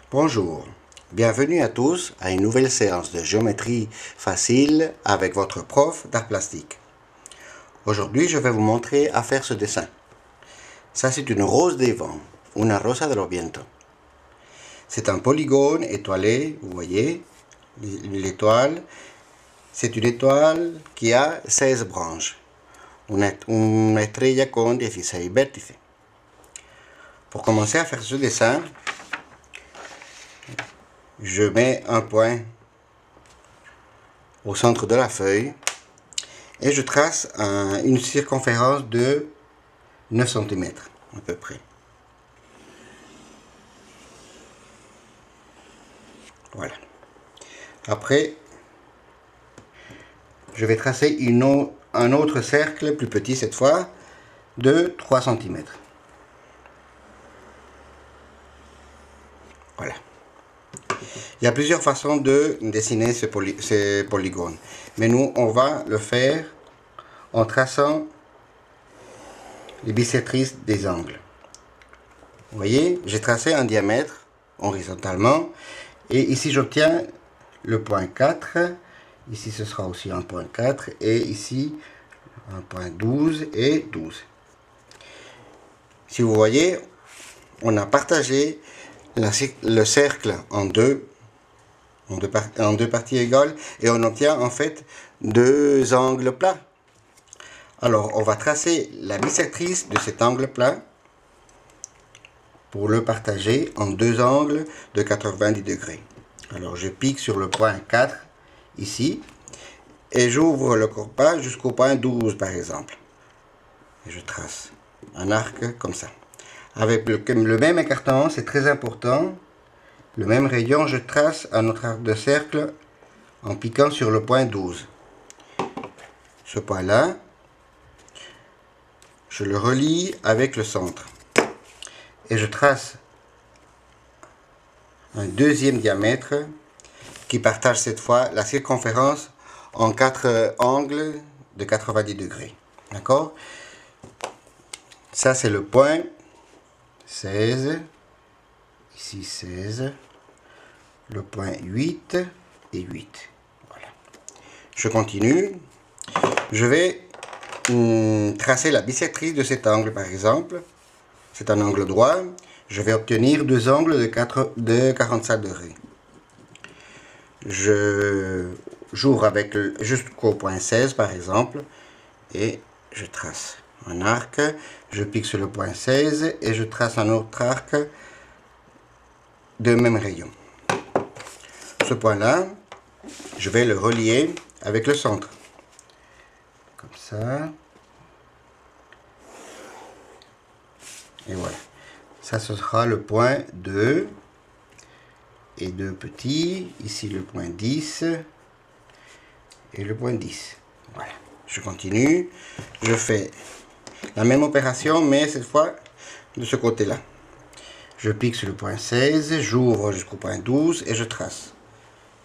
Bonjour, bienvenue à tous à une nouvelle séance de géométrie facile avec votre prof d'art plastique. Aujourd'hui, je vais vous montrer à faire ce dessin. Ça, c'est une rose des vents, una rosa de los vientos. C'est un polygone étoilé, vous voyez, l'étoile. C'est une étoile qui a 16 branches, una estrella con 16 vértices. Pour commencer à faire ce dessin, je mets un point au centre de la feuille et je trace une circonférence de 9 cm à peu près. Voilà. Après, je vais tracer un autre cercle, plus petit cette fois, de 3 cm. Voilà. Il y a plusieurs façons de dessiner ces polygones. Mais nous, on va le faire en traçant les bisectrices des angles. Vous voyez, j'ai tracé un diamètre horizontalement. Et ici, j'obtiens le point 4. Ici, ce sera aussi un point 4. Et ici, un point 12 et 12. Si vous voyez, on a partagé le cercle en deux parties égales et on obtient en fait deux angles plats. Alors, on va tracer la bisectrice de cet angle plat pour le partager en deux angles de 90 degrés. Alors, je pique sur le point 4 ici et j'ouvre le compas jusqu'au point 12 par exemple. Et je trace un arc comme ça. Avec le même écartement, c'est très important. Le même rayon, je trace un autre arc de cercle en piquant sur le point 12. Ce point-là, je le relie avec le centre. Et je trace un deuxième diamètre qui partage cette fois la circonférence en 4 angles de 90 degrés. D'accord? Ça, c'est le point 16. Ici, 16. Le point 8 et 8. Voilà. Je continue. Je vais tracer la bisectrice de cet angle, par exemple. C'est un angle droit. Je vais obtenir deux angles de 45 degrés. J'ouvre jusqu'au point 16, par exemple, et je trace un arc. Je pique sur le point 16 et je trace un autre arc de même rayon. Ce point-là, je vais le relier avec le centre. Comme ça. Et voilà. Ça, ce sera le point 2. Et 2 petits. Ici, le point 10. Et le point 10. Voilà. Je continue. Je fais la même opération, mais cette fois de ce côté-là. Je pique sur le point 16. J'ouvre jusqu'au point 12 et je trace.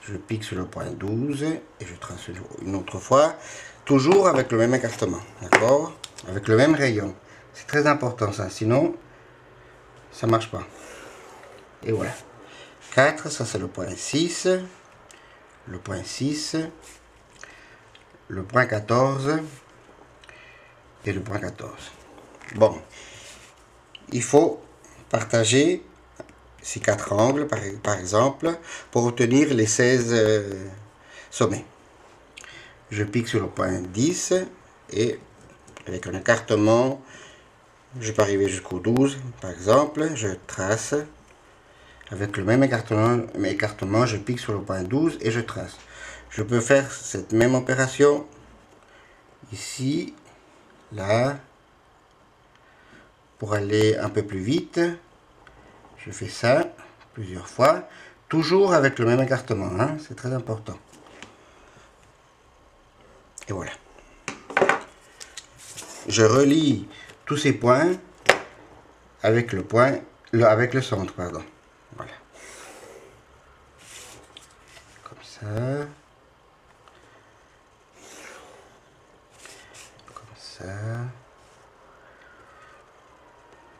Je pique sur le point 12 et je trace une autre fois. Toujours avec le même écartement. D'accord? Avec le même rayon. C'est très important ça, sinon ça marche pas. Et voilà. 4, ça c'est le point 6. Le point 6. Le point 14. Et le point 14. Bon. Il faut partager ces 4 angles, par exemple, pour obtenir les 16 sommets. Je pique sur le point 10 et avec un écartement, je peux arriver jusqu'au 12, par exemple. Je trace. Avec le même écartement, je pique sur le point 12 et je trace. Je peux faire cette même opération ici, là. Pour aller un peu plus vite, je fais ça plusieurs fois, toujours avec le même écartement, hein, c'est très important. Et voilà. Je relie tous ces points avec avec le centre, pardon. Voilà. Comme ça. Comme ça.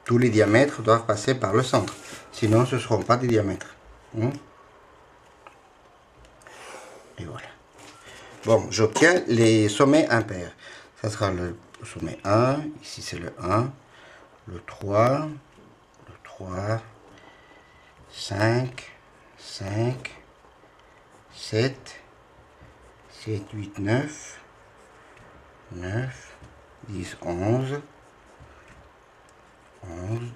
Tous les diamètres doivent passer par le centre. Sinon, ce ne seront pas des diamètres. Et voilà. Bon, j'obtiens les sommets impairs. Ça sera le sommet 1, ici c'est le 1, le 3, 5, 7, 8, 9, 10, 11,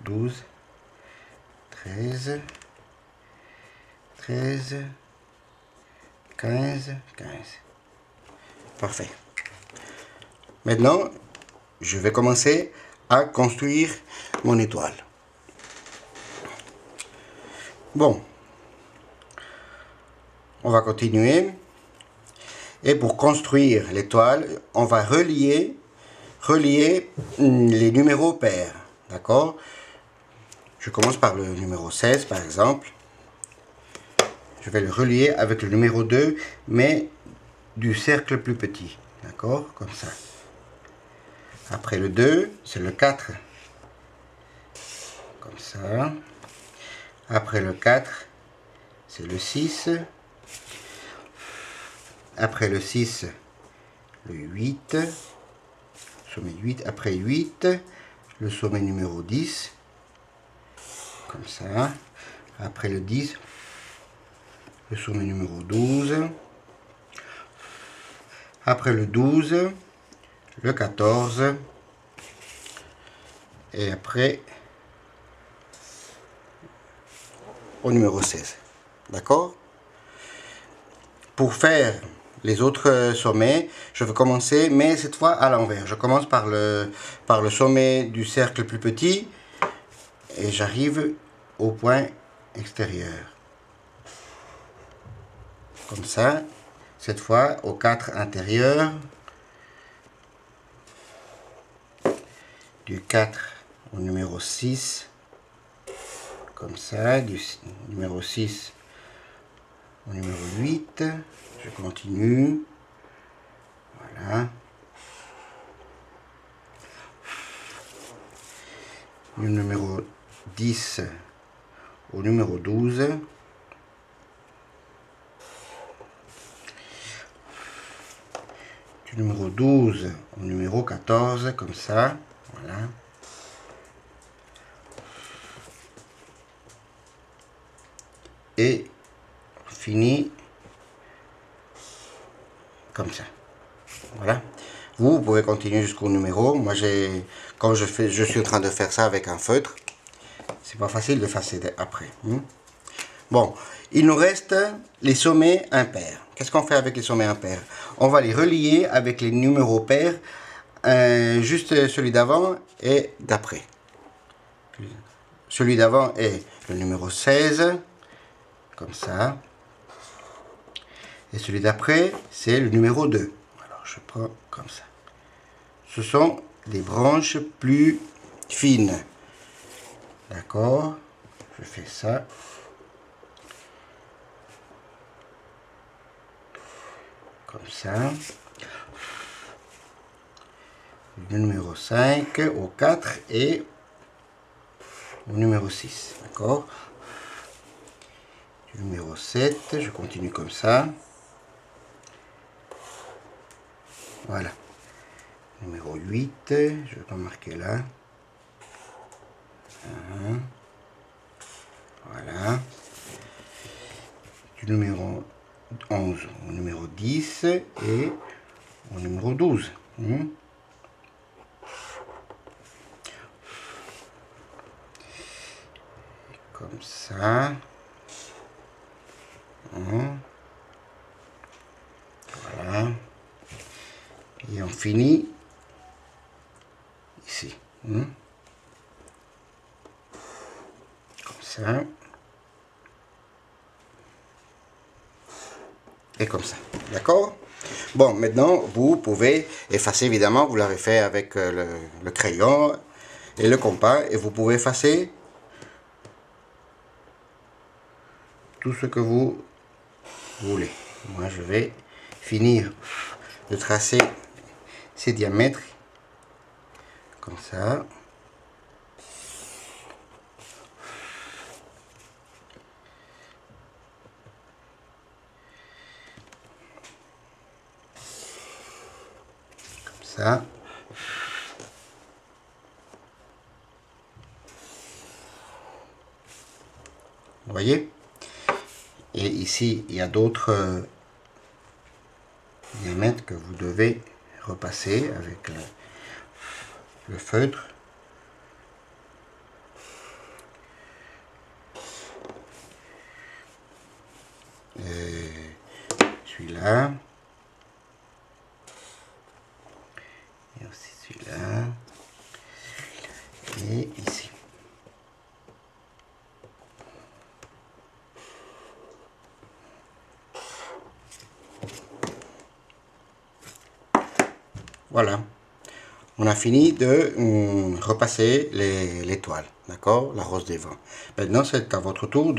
12, 13, 15. Parfait. Maintenant, je vais commencer à construire mon étoile. Bon, on va continuer. Et pour construire l'étoile, on va relier les numéros pairs. D'accord? Je commence par le numéro 16 par exemple. Je vais le relier avec le numéro 2, mais du cercle plus petit. D'accord? Comme ça. Après le 2, c'est le 4. Comme ça. Après le 4, c'est le 6. Après le 6, le 8. Sommet 8. Après 8, le sommet numéro 10. Comme ça. Après le 10, le sommet numéro 12. Après le 12, le 14. Et après, au numéro 16. D'accord? Pour faire les autres sommets, je vais commencer, mais cette fois à l'envers. Je commence par le sommet du cercle plus petit et j'arrive au point extérieur. Comme ça. Cette fois au 4 intérieur. Du 4 au numéro 6. Comme ça. Du numéro 6 au numéro 8. Je continue. Voilà. Du numéro 10 au numéro 12. Du numéro 12 au numéro 14, comme ça. Voilà. Et fini comme ça. Voilà. Vous pouvez continuer jusqu'au numéro. Moi, quand je suis en train de faire ça avec un feutre. C'est pas facile de faire ça après. Bon, il nous reste les sommets impairs. Qu'est-ce qu'on fait avec les sommets impairs? On va les relier avec les numéros pairs, juste celui d'avant et d'après. Celui d'avant est le numéro 16, comme ça. Et celui d'après, c'est le numéro 2. Alors, je prends comme ça. Ce sont des branches plus fines. D'accord? Je fais ça. Comme ça. Du numéro 5 au 4 et au numéro 6. D'accord? Du numéro 7, je continue comme ça. Voilà. Numéro 8, je vais pas marquer là. Voilà. Du numéro 11 au numéro 10 et au numéro 12. Comme ça. Voilà. Et on finit ici. Comme ça. Et comme ça. D'accord? Bon, maintenant, vous pouvez effacer, évidemment, vous l'avez fait avec le crayon et le compas, et vous pouvez effacer tout ce que vous voulez. Moi, je vais finir de tracer ces diamètres, comme ça. ça. Vous voyez? Et ici, il y a d'autres diamètres que vous devez repasser avec le feutre. Celui-là. Et aussi celui-là. Et ici. Voilà. On a fini de repasser les toiles, d'accord? La rose des vents. Maintenant, c'est à votre tour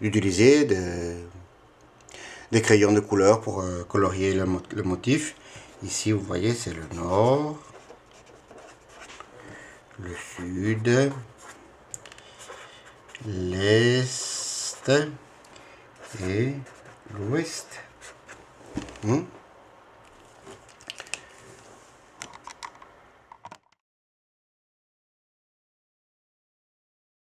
d'utiliser des crayons de couleur pour colorier le motif. Ici, vous voyez, c'est le nord, le sud, l'est et l'ouest.